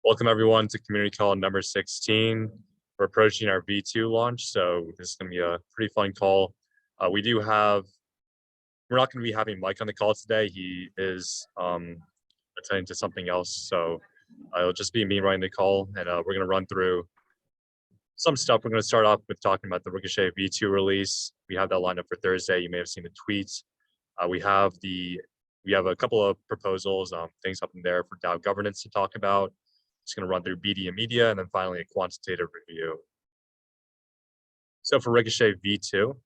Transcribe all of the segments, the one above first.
Welcome everyone to community call number 16. We're approaching our V2 launch, so this is going to be a pretty fun call. We're not going to be having Mike on the call today. He is attending to something else, so it'll just be me running the call, and we're going to run through some stuff. We're going to start off with talking about the Ricochet V2 release. We have that lined up for Thursday. You may have seen the tweets. We have a couple of proposals, things up in there for DAO governance to talk about. Just going to run through BD and media, and then finally a quantitative review. So for Ricochet V2,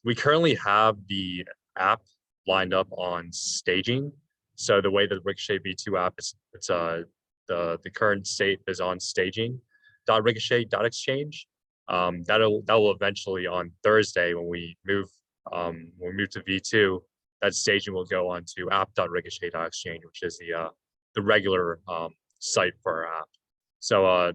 we currently have the app lined up on staging. So the way that the Ricochet V2 app is, the current state is on staging.ricochet.exchange. That will eventually on Thursday when we move to V2, that staging will go on to app.ricochet.exchange, which is the regular site for our app. So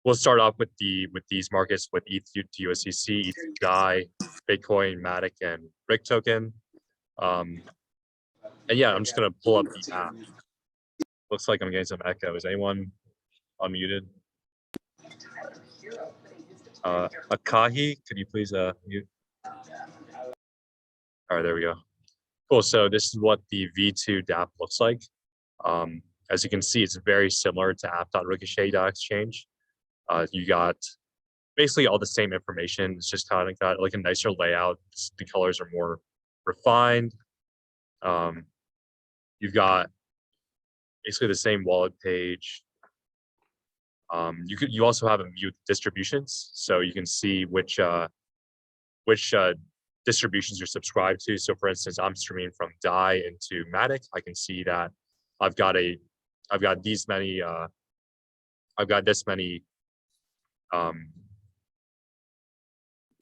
we'll start off with these markets with ETH to USDC, ETH to DAI, Bitcoin, Matic, and RIC token. And yeah, I'm just gonna pull up the app. Looks like I'm getting some echo. Is anyone unmuted? Akahi, could you please mute? All right, there we go. Cool. So this is what the V2 DApp looks like. As you can see, it's very similar to app.ricochet.exchange. You got basically all the same information. It's just kind of got like a nicer layout. The colors are more refined. You've got basically the same wallet page. You also have a view of distributions, so you can see which distributions you're subscribed to. So for instance, I'm streaming from DAI into Matic. I can see that I've got this many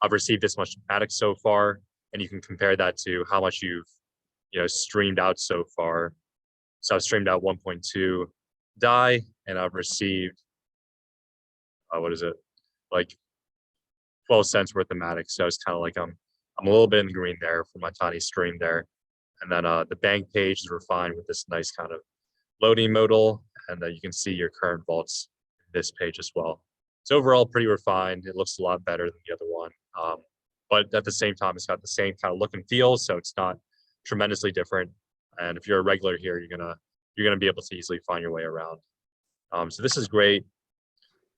I've received this much Matic so far, and you can compare that to how much you've streamed out so far. So I've streamed out 1.2 DAI, and I've received what is it, like 12 cents worth of Matic. So it's kind of like I'm a little bit in the green there for my tiny stream there. And then the bank page is refined with this nice kind of loading modal, and you can see your current vaults in this page as well. So overall, pretty refined. It looks a lot better than the other one, but at the same time, it's got the same kind of look and feel, so it's not tremendously different. And if you're a regular here, you're gonna be able to easily find your way around. So this is great.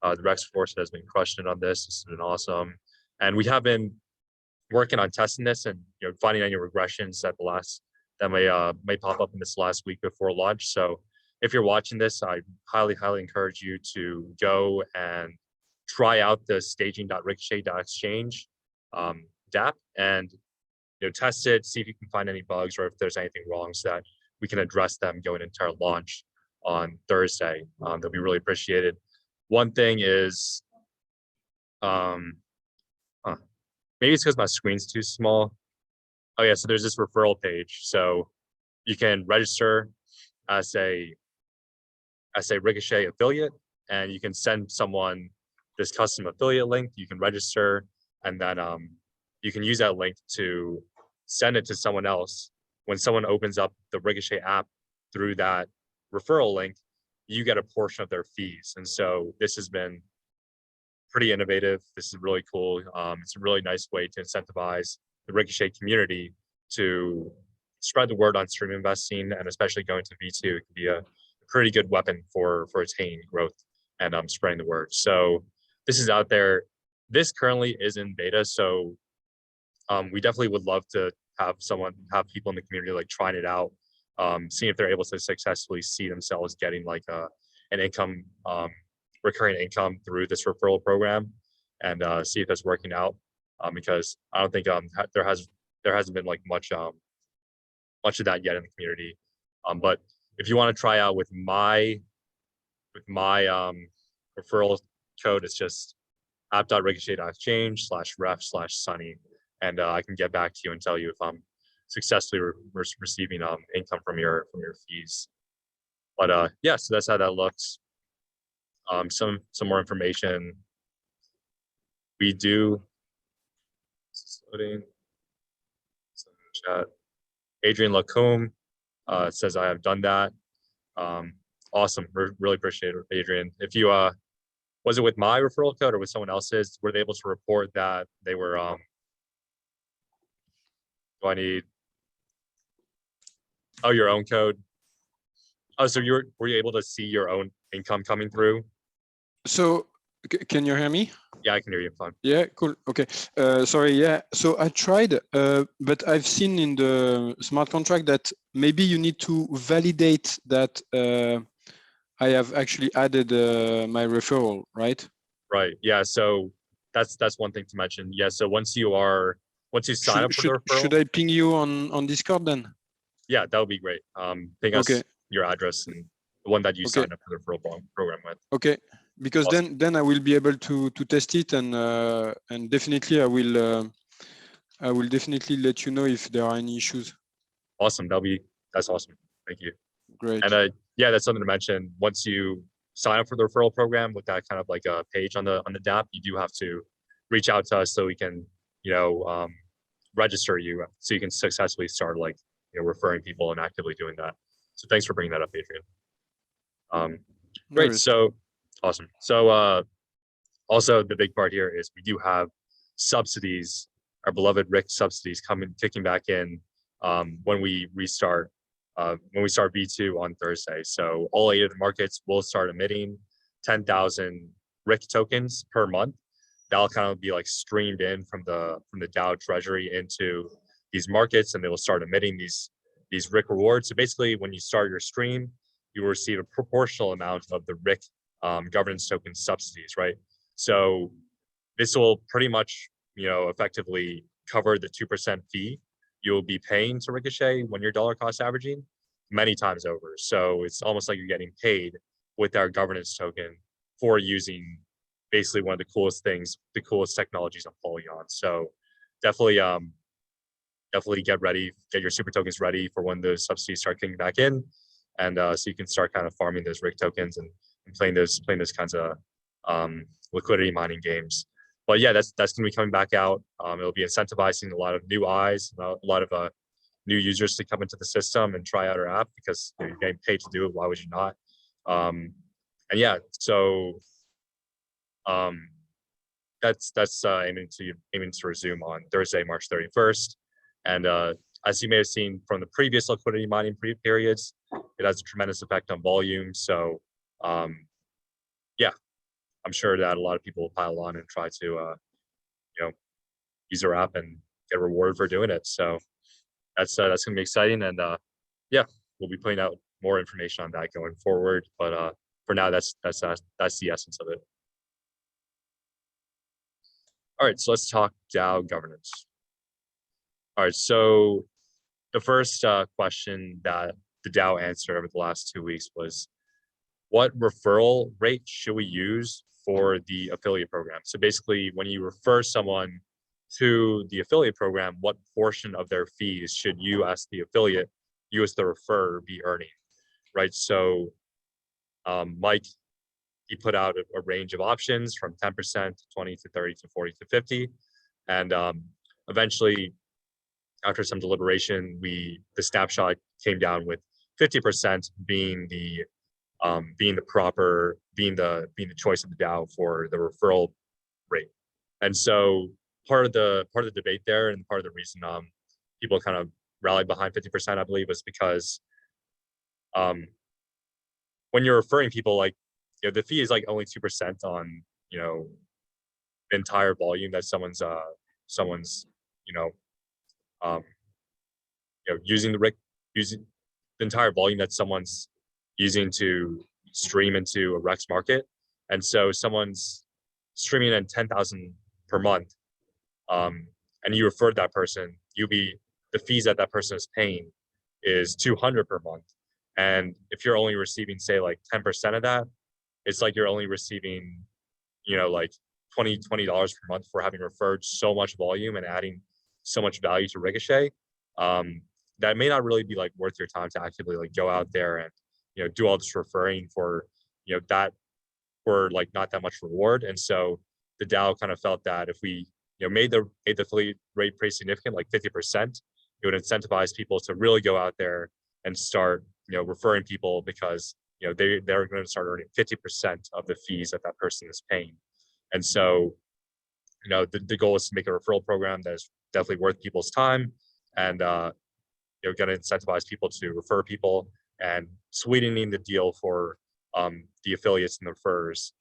The Rex Force has been crushing it on this. This has been awesome, and we have been working on testing this and finding any regressions that may pop up in this last week before launch. So if you're watching this, I highly encourage you to go and try out the staging.ricochet.exchange DApp and test it, see if you can find any bugs or if there's anything wrong, so that we can address them going into our launch on Thursday. That'll be really appreciated. One thing is, maybe it's because my screen's too small. Oh yeah, so there's this referral page. So you can register as a Ricochet affiliate, and you can send someone this custom affiliate link. You can register, and then you can use that link to send it to someone else. When someone opens up the Ricochet app through that referral link, you get a portion of their fees. And so this has been pretty innovative. This is really cool. It's a really nice way to incentivize the Ricochet community to spread the word on stream investing, and especially going to V2 can be a pretty good weapon for attaining growth and spreading the word. So this is out there. This currently is in beta, so we definitely would love to have people in the community like trying it out, seeing if they're able to successfully see themselves getting like an income, recurring income through this referral program, and see if that's working out. Because I don't think there hasn't been like much of that yet in the community. But if you want to try out with my referral code, it's just app.ricochet.exchange/ref/sunny, and I can get back to you and tell you if I'm successfully receiving income from your fees. But yeah, so that's how that looks. Some more information. We do loading. Chat. Adrian Lacombe says I have done that. Awesome. Really appreciate it, Adrian. If you was it with my referral code or with someone else's, were they able to report that they were do I need your own code? Oh, so were you able to see your own income coming through? So can you hear me? Yeah, I can hear you fine. Yeah, cool. Okay. Sorry. Yeah. So I tried, but I've seen in the smart contract that maybe you need to validate that I have actually added my referral, right? Right. Yeah. So that's one thing to mention. Yeah. So once you sign up for the referral, should I ping you on Discord then? Yeah, that would be great. Ping us your address and the one that you signed up for the referral program with. Okay. Because awesome. then I will be able to test it and definitely I will definitely let you know if there are any issues. Awesome. That's awesome. Thank you. Great. And yeah, that's something to mention. Once you sign up for the referral program with that kind of like a page on the DApp, you do have to reach out to us so we can, register you so you can successfully start like, referring people and actively doing that. So thanks for bringing that up, Adrian. Great. So awesome. So also the big part here is we do have subsidies, our beloved RIC subsidies kicking back in when we restart V2 on Thursday. So all 8 of the markets will start emitting 10,000 RIC tokens per month. That'll kind of be like streamed in from the DAO treasury into these markets, and they will start emitting these RIC rewards. So basically, when you start your stream, you will receive a proportional amount of the RIC governance token subsidies, right? So this will pretty much, effectively cover the 2% fee you'll be paying to Ricochet when you're dollar cost averaging many times over. So it's almost like you're getting paid with our governance token for using basically one of the coolest things, the coolest technologies on Polygon. So definitely get ready, get your super tokens ready for when those subsidies start kicking back in. And so you can start kind of farming those RIC tokens and playing those kinds of liquidity mining games. But yeah, that's going to be coming back out. It'll be incentivizing a lot of new eyes, a lot of new users to come into the system and try out our app because you're getting paid to do it. Why would you not? And yeah, so that's aiming to resume on Thursday, March 31st. And as you may have seen from the previous liquidity mining periods, it has a tremendous effect on volume. So yeah, I'm sure that a lot of people will pile on and try to, use our app and get rewarded for doing it. So that's going to be exciting. And yeah, we'll be putting out more information on that going forward. But for now, that's the essence of it. All right, so let's talk DAO governance. All right, so the first question that the DAO answered over the last 2 weeks was, what referral rate should we use for the affiliate program? So basically, when you refer someone to the affiliate program, what portion of their fees should you as the affiliate, you as the referrer, be earning, right? So Mike, he put out a range of options from 10% to 20 to 30 to 40 to 50. And eventually, after some deliberation, the snapshot came down with 50% being the choice of the DAO for the referral rate. And so part of the debate there, and part of the reason people kind of rallied behind 50%, I believe, was because when you're referring people, like, the fee is like only 2% on the entire volume that someone's using using the entire volume that someone's using to stream into a Rex market. And so someone's streaming in 10,000 per month, and you referred that person, the fees that person is paying is 200 per month. And if you're only receiving, say, like 10% of that, it's like you're only receiving, like $20 per month for having referred so much volume and adding so much value to Ricochet. That may not really be like worth your time to actively like go out there and do all this referring for that for like not that much reward. And so the DAO kind of felt that if we made the affiliate rate pretty significant, like 50%, it would incentivize people to really go out there and start referring people, because they're going to start earning 50% of the fees that that person is paying. And so, the goal is to make a referral program that is definitely worth people's time, and going to incentivize people to refer people, and sweetening the deal for the affiliates and the referrers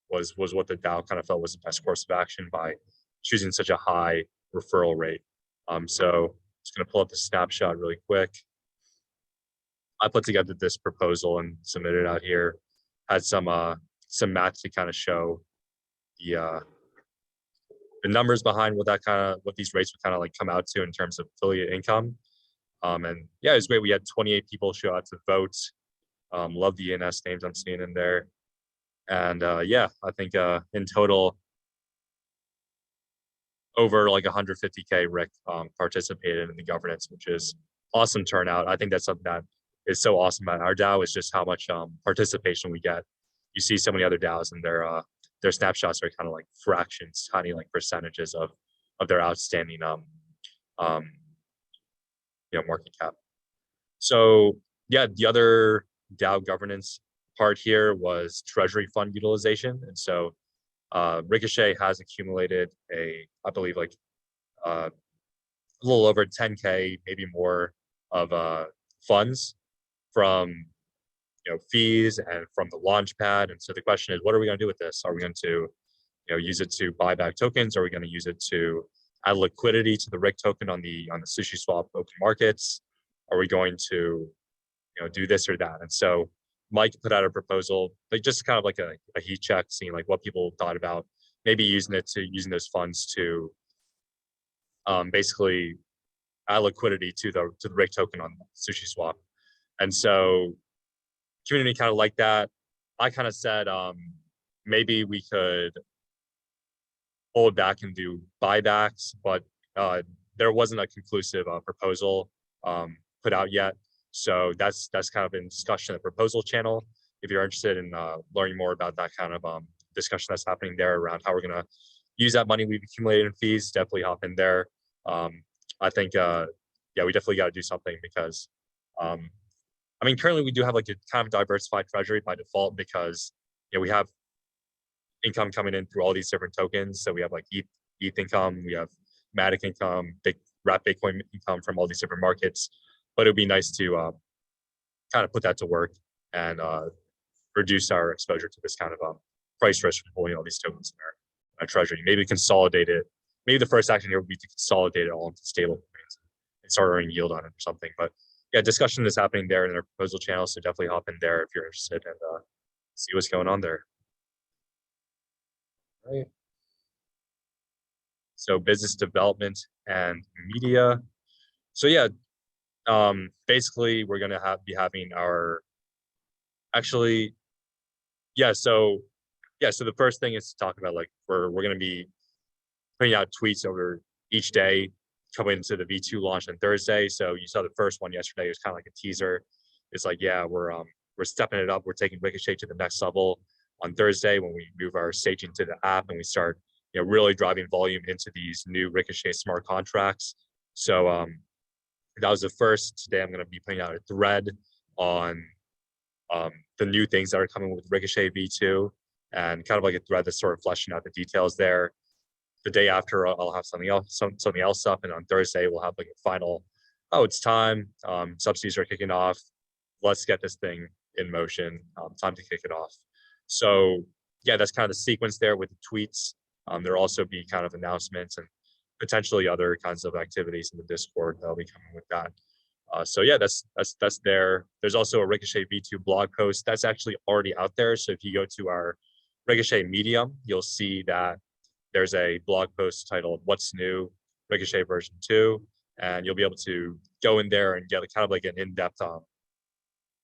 was what the DAO kind of felt was the best course of action by choosing such a high referral rate. So just going to pull up the snapshot really quick. I put together this proposal and submitted it out here. Had some math to kind of show the numbers behind what these rates would kind of like come out to in terms of affiliate income. And yeah, it was great. We had 28 people show out to vote. Love the ENS names I'm seeing in there. And yeah, I think in total, over like 150K Rick participated in the governance, which is awesome turnout. I think that's something that is so awesome about our DAO, is just how much participation we get. You see so many other DAOs and their snapshots are kind of like fractions, tiny like percentages of their outstanding market cap. So yeah, the other DAO governance part here was treasury fund utilization. And so Ricochet has accumulated I believe like a little over 10K, maybe more, of funds from fees and from the launch pad. And so the question is, what are we going to do with this? Are we going to use it to buy back tokens? Are we going to use it to add liquidity to the RIC token on the SushiSwap open markets? Are we going to do this or that? And so Mike put out a proposal, like just kind of like a heat check, seeing like what people thought about maybe using those funds to basically add liquidity to the RIC token on SushiSwap. And so community kind of like that. I kind of said maybe we could hold back and do buybacks, but there wasn't a conclusive proposal put out yet. So that's kind of in discussion in the proposal channel. If you're interested in learning more about that kind of discussion that's happening there around how we're going to use that money we've accumulated in fees, definitely hop in there. I think, yeah, we definitely got to do something because, I mean, currently we do have like a kind of diversified treasury by default because we have income coming in through all these different tokens. So we have like ETH income, we have Matic income, wrap Bitcoin income from all these different markets. But it would be nice to kind of put that to work and reduce our exposure to this kind of price risk from holding all these tokens in our treasury. Maybe consolidate it. Maybe the first action here would be to consolidate it all into stable coins and start earning yield on it or something. But yeah, discussion is happening there in our proposal channel. So definitely hop in there if you're interested and see what's going on there. Right. So business development and media. So yeah, basically we're going to be having our actually, yeah. So the first thing is to talk about like we're going to be putting out tweets over each day coming into the V2 launch on Thursday. So you saw the first one yesterday. It was kind of like a teaser. It's like, yeah, we're stepping it up. We're taking Ricochet to the next level on Thursday when we move our staging to the app and we start really driving volume into these new Ricochet smart contracts. So that was the first. Today I'm going to be putting out a thread on the new things that are coming with Ricochet V2 and kind of like a thread that's sort of fleshing out the details there. The day after I'll have something else up, and on Thursday we'll have like a final, it's time, subsidies are kicking off, let's get this thing in motion, time to kick it off. So yeah, that's kind of the sequence there with the tweets. There'll also be kind of announcements and potentially other kinds of activities in the Discord that'll be coming with that. So yeah, that's there. There's also a Ricochet V2 blog post that's actually already out there. So if you go to our Ricochet Medium, you'll see that there's a blog post titled "What's New Ricochet version 2," and you'll be able to go in there and get kind of like an in-depth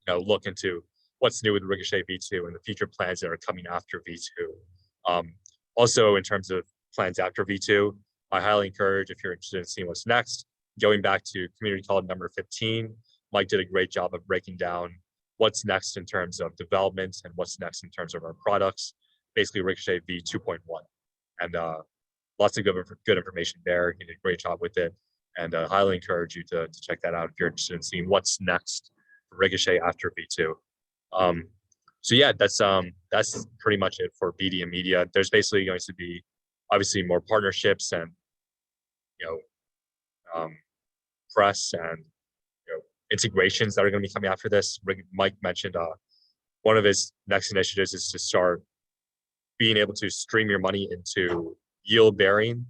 look into what's new with Ricochet V2 and the future plans that are coming after V2. Also, in terms of plans after V2, I highly encourage, if you're interested in seeing what's next, going back to community call number 15. Mike did a great job of breaking down what's next in terms of development and what's next in terms of our products, basically Ricochet V 2.1. And lots of good information there. He did a great job with it. And highly encourage you to check that out if you're interested in seeing what's next Ricochet after V2. So yeah, that's pretty much it for BD and media. There's basically going to be obviously more partnerships and press and integrations that are going to be coming after this. Mike mentioned one of his next initiatives is to start being able to stream your money into yield-bearing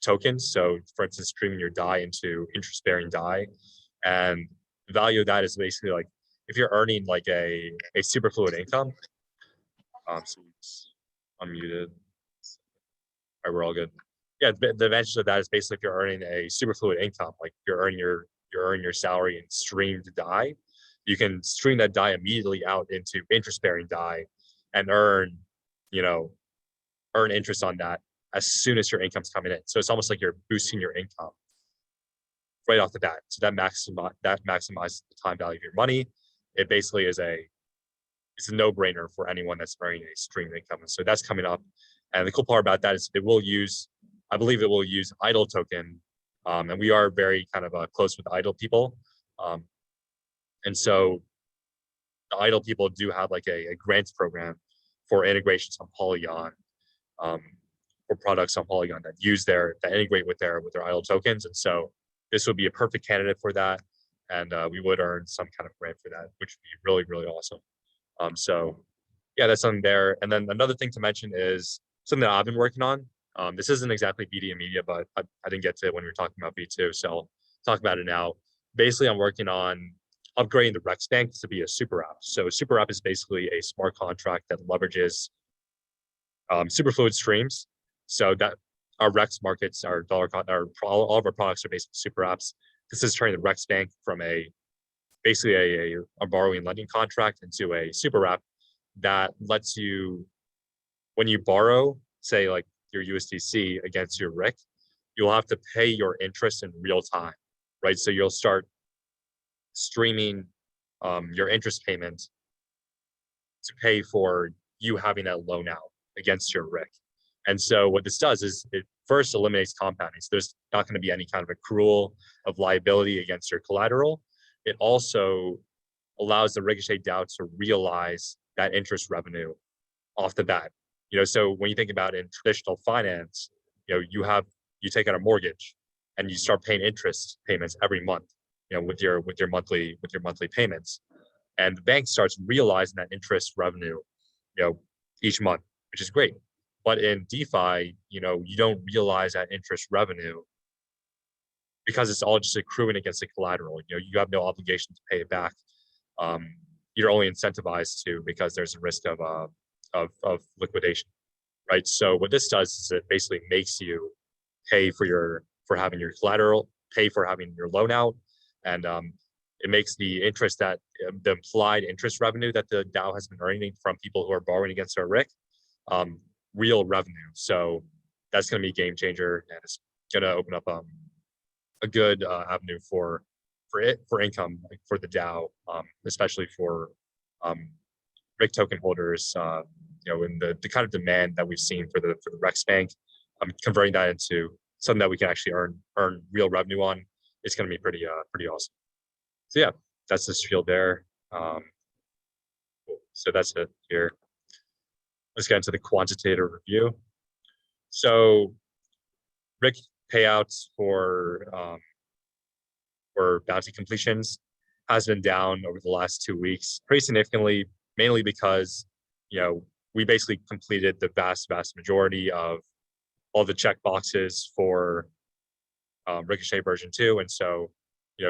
tokens. So, for instance, streaming your DAI into interest-bearing DAI, and the value of that is basically like if you're earning like a superfluid income. So it's unmuted. All right, we're all good. Yeah, the advantage of that is basically if you're earning a superfluid income, like you're earning your salary in streamed DAI, you can stream that DAI immediately out into interest-bearing DAI and earn interest on that as soon as your income's coming in. So it's almost like you're boosting your income right off the bat. So that maximizes the time value of your money. It basically is it's a no-brainer for anyone that's earning a stream income. And so that's coming up. And the cool part about that is I believe it will use idle token. And we are very kind of close with idle people. And so the idle people do have like a grants program for integrations on Polygon, or products on Polygon that integrate with their idle tokens. And so this would be a perfect candidate for that. And we would earn some kind of grant for that, which would be really, really awesome. So yeah, that's something there. And then another thing to mention is something that I've been working on. This isn't exactly BD and media, but I didn't get to it when we were talking about V2. So I'll talk about it now. Basically, I'm working on upgrading the Rex Bank to be a super app. So super app is basically a smart contract that leverages superfluid streams. So that our Rex markets, all of our products are basically super apps. This is turning the Rex Bank from basically a borrowing lending contract into a super app that lets you, when you borrow, say like your USDC against your RIC, you'll have to pay your interest in real time, right? So you'll start streaming your interest payment to pay for you having that loan out against your RIC. And so what this does is it first eliminates compounding. So there's not going to be any kind of accrual of liability against your collateral. It also allows the Ricochet DAO to realize that interest revenue off the bat. So when you think about in traditional finance, you take out a mortgage and you start paying interest payments every month, with your monthly payments. And the bank starts realizing that interest revenue, each month, which is great. But in DeFi, you don't realize that interest revenue because it's all just accruing against the collateral. You have no obligation to pay it back. You're only incentivized to because there's a risk of liquidation, right? So what this does is it basically makes you pay for having your collateral, pay for having your loan out, and it makes the interest that the implied interest revenue that the DAO has been earning from people who are borrowing against our RIC, real revenue. So that's going to be a game changer, and it's going to open up a good avenue for income, like for the DAO, especially for RIC token holders. In the kind of demand that we've seen for the Rex Bank, converting that into something that we can actually earn real revenue on, it's going to be pretty awesome. So yeah, that's the spiel there. Cool. So that's it here. Let's get into the quantitative review. So RIC payouts for bounty completions has been down over the last 2 weeks pretty significantly, mainly because we basically completed the vast majority of all the check boxes for Ricochet version 2, and so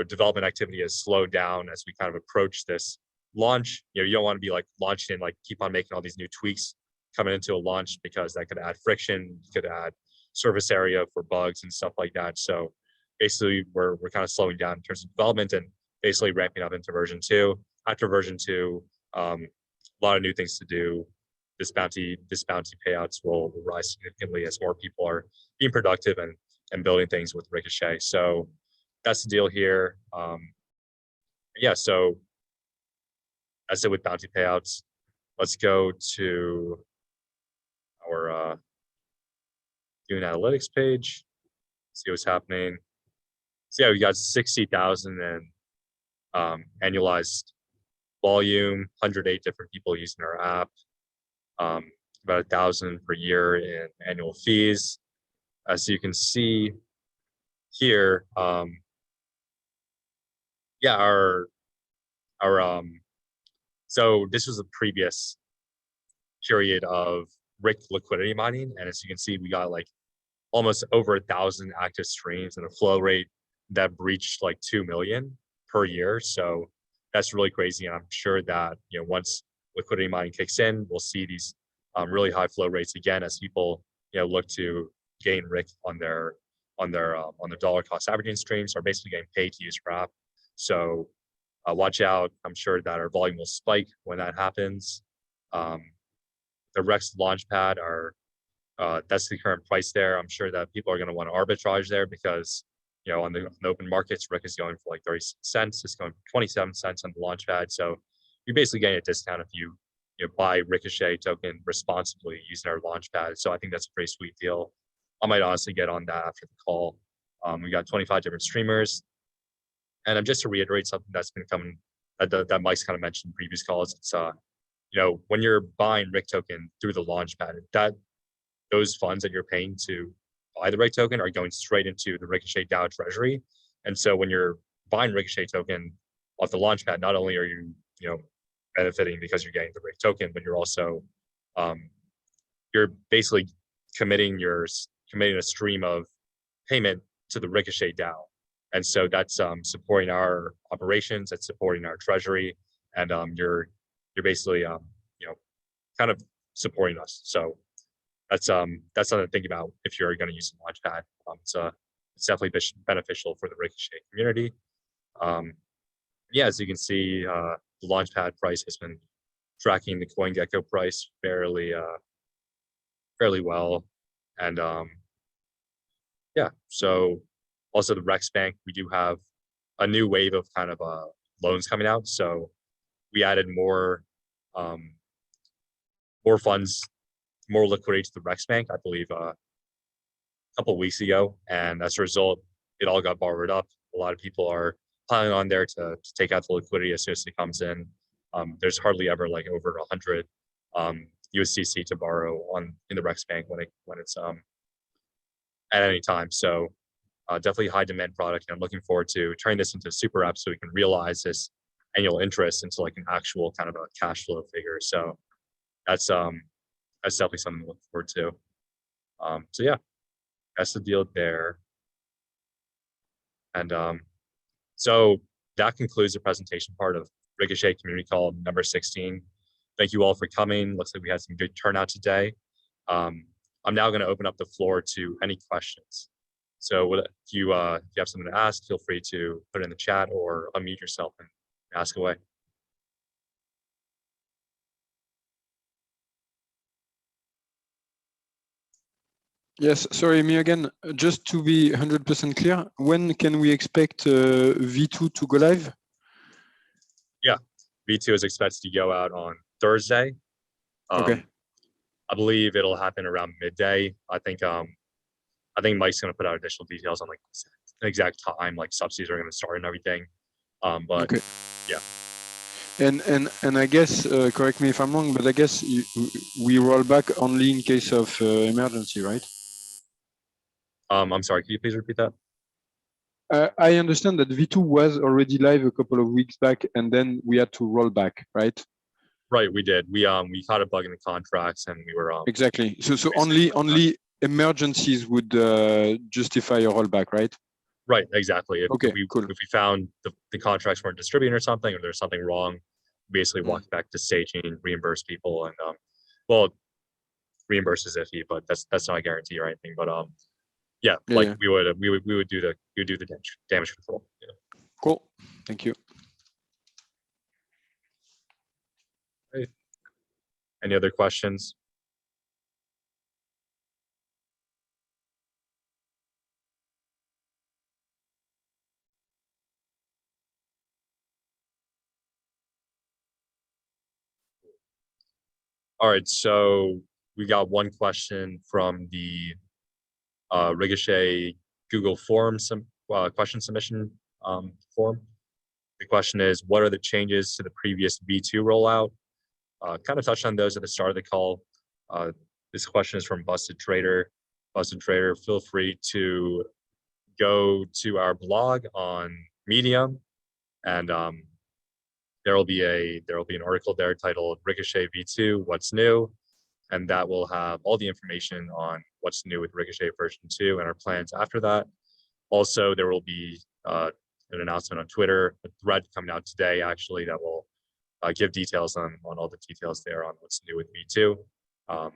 development activity has slowed down as we kind of approach this launch. You don't want to be like launching and like keep on making all these new tweaks coming into a launch, because that could add friction, could add surface area for bugs and stuff like that. So basically we're kind of slowing down in terms of development and basically ramping up into version 2. After version 2, a lot of new things to do. This bounty payouts will rise significantly as more people are being productive and building things with Ricochet. So that's the deal here. Yeah, so that's it with bounty payouts. Let's go to our doing analytics page, see what's happening. So yeah, we got 60,000 annualized volume, 108 different people using our app, about 1,000 per year in annual fees. As you can see here, yeah, so this was a previous period of RIC liquidity mining, and as you can see, we got like almost over 1,000 active streams and a flow rate that breached like 2 million per year. So that's really crazy, and I'm sure that once liquidity mining kicks in, we'll see these really high flow rates again as people look to gain RIC on their dollar cost averaging streams, are basically getting paid to use our app. So watch out. I'm sure that our volume will spike when that happens. The Rex Launchpad that's the current price there. I'm sure that people are going to want to arbitrage there because on the open markets, RIC is going for like 30 cents. It's going for 27 cents on the Launchpad. So you're basically getting a discount if you buy Ricochet token responsibly using our Launchpad. So I think that's a pretty sweet deal. I might honestly get on that after the call. We got 25 different streamers. And just to reiterate something that's been coming, that Mike's kind of mentioned in previous calls, it's when you're buying RIC token through the Launchpad, those funds that you're paying to buy the RIC token are going straight into the Ricochet DAO treasury. And so when you're buying Ricochet token off the Launchpad, not only are you benefiting because you're getting the RIC token, but you're also you're basically committing a stream of payment to the Ricochet DAO. And so that's supporting our operations, it's supporting our treasury, and you're basically kind of supporting us. So that's something to think about if you're going to use the Launchpad. It's definitely beneficial for the Ricochet community. Yeah, as you can see, the Launchpad price has been tracking the CoinGecko price fairly well, and yeah. So also the Rex Bank, we do have a new wave of kind of loans coming out. So we added more funds, more liquidity to the Rex Bank, I believe a couple of weeks ago. And as a result, it all got borrowed up. A lot of people are piling on there to take out the liquidity as soon as it comes in. There's hardly ever like over 100 USDC to borrow in the Rex Bank when it's at any time. So definitely high demand product, and I'm looking forward to turning this into a super app so we can realize this annual interest into like an actual kind of a cash flow figure. So that's definitely something to look forward to. So yeah, that's the deal there. And so that concludes the presentation part of Ricochet Community Call number 16. Thank you all for coming. Looks like we had some good turnout today. I'm now going to open up the floor to any questions. So if you have something to ask, feel free to put it in the chat or unmute yourself and ask away. Yes, sorry, me again. Just to be 100% clear, when can we expect V2 to go live? Yeah, V2 is expected to go out on Thursday. Okay. I believe it'll happen around midday. I think Mike's going to put out additional details on like the exact time, like subsidies are going to start and everything. But okay. Yeah. And I guess, correct me if I'm wrong, but I guess we roll back only in case of emergency, right? I'm sorry, can you please repeat that? I understand that V2 was already live a couple of weeks back, and then we had to roll back, right? Right, we did. We caught a bug in the contracts, and we were exactly. So only emergencies would justify a rollback, right? Right, exactly. If we found the contracts weren't distributing or something, or there's something wrong, basically walk back to staging, reimburse people, and well, reimburse is iffy, but that's not a guarantee or anything. But yeah, we would do the damage control. Yeah. Cool. Thank you. Great. Any other questions? All right, so we got one question from the Ricochet Google Form question submission form. The question is, what are the changes to the previous V2 rollout? Kind of touched on those at the start of the call. This question is from Busted Trader. Busted Trader, feel free to go to our blog on Medium, and there will be an article there titled Ricochet V2, What's New? And that will have all the information on what's new with Ricochet version 2 and our plans after that. Also, there will be an announcement on Twitter, a thread coming out today, actually, that will give details on all the details there on what's new with V2 in a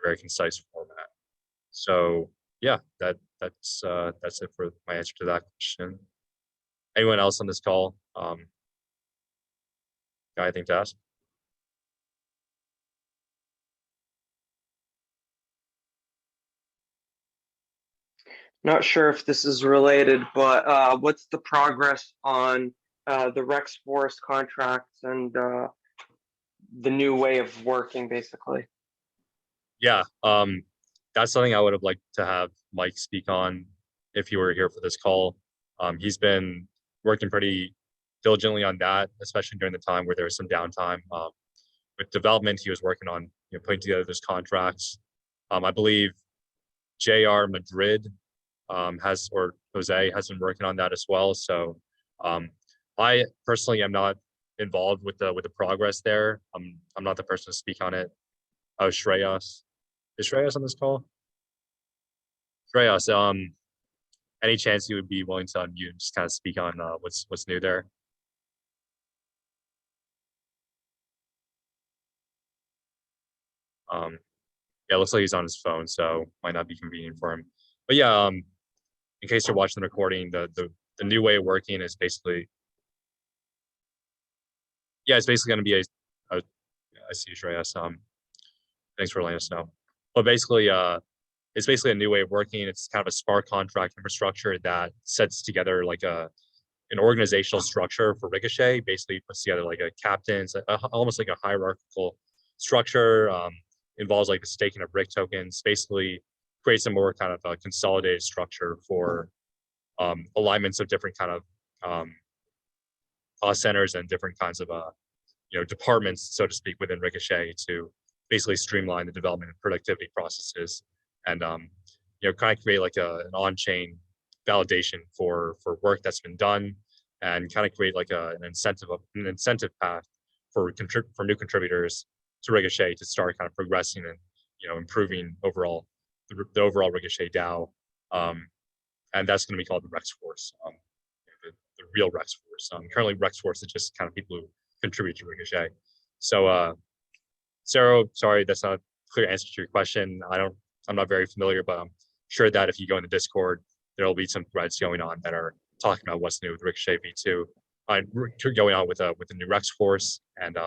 very concise format. So yeah, that's it for my answer to that question. Anyone else on this call got anything to ask? Not sure if this is related, but what's the progress on the Rex Forest contracts and the new way of working, basically? Yeah, that's something I would have liked to have Mike speak on if he were here for this call. He's been working pretty diligently on that, especially during the time where there was some downtime. With development, he was working on putting together those contracts. I believe JR Madrid or Jose has been working on that as well. So I personally am not involved with the progress there. I'm not the person to speak on it. Oh, Shreyas. Is Shreyas on this call? Shreyas, any chance you would be willing to unmute and just kind of speak on what's new there? Yeah, it looks like he's on his phone, so might not be convenient for him. But yeah, in case you're watching the recording, the new way of working is basically, yeah, it's basically going to be I see Shreyas. Thanks for letting us know. But basically, it's basically a new way of working. It's kind of a smart contract infrastructure that sets together like an organizational structure for Ricochet. Basically, puts together like a captain's, almost like a hierarchical structure. Involves like the staking of RIC tokens. Basically, creates a more kind of a consolidated structure for alignments of different kind of cost centers and different kinds of departments, so to speak, within Ricochet to basically streamline the development and productivity processes, and kind of create like an on-chain validation for work that's been done, and kind of create like an incentive path for new contributors to Ricochet to start kind of progressing and improving overall the overall Ricochet DAO, and that's going to be called the Rex Force, the real Rex Force. Currently, Rex Force is just kind of people who contribute to Ricochet. So, Sarah, sorry, that's not a clear answer to your question. I'm not very familiar, but I'm sure that if you go in the Discord, there will be some threads going on that are talking about what's new with Ricochet V2, going on with the new Rex Force, and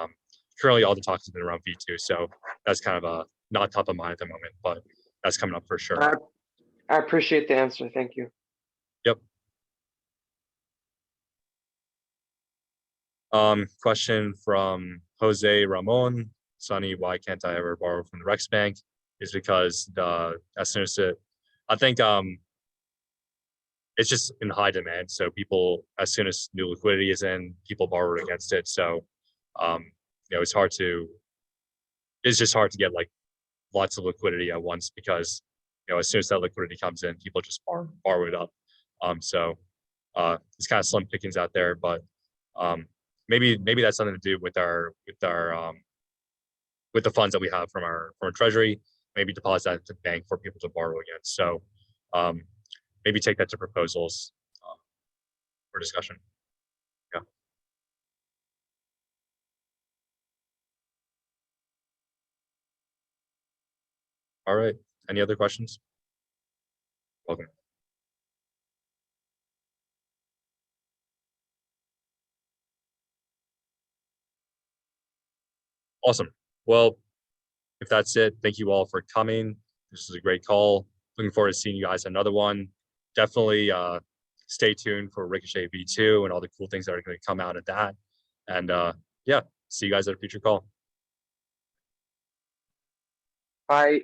currently all the talks have been around V2, so that's kind of not top of mind at the moment, but that's coming up for sure. I appreciate the answer. Thank you. Yep. Question from Jose Ramon. Sonny, why can't I ever borrow from the Rex Bank? Is because as soon as I think it's just in high demand. So people, as soon as new liquidity is in, people borrow against it. So it's just hard to get like lots of liquidity at once, because as soon as that liquidity comes in, people just borrow it up. So it's kind of slim pickings out there, but maybe that's something to do with with the funds that we have from our treasury. Maybe deposit that to the bank for people to borrow against. So maybe take that to proposals for discussion. Yeah. All right. Any other questions? Welcome. Awesome. Well, if that's it, thank you all for coming. This is a great call. Looking forward to seeing you guys another one. Definitely stay tuned for Ricochet V2 and all the cool things that are going to come out of that. And yeah, see you guys at a future call. Bye.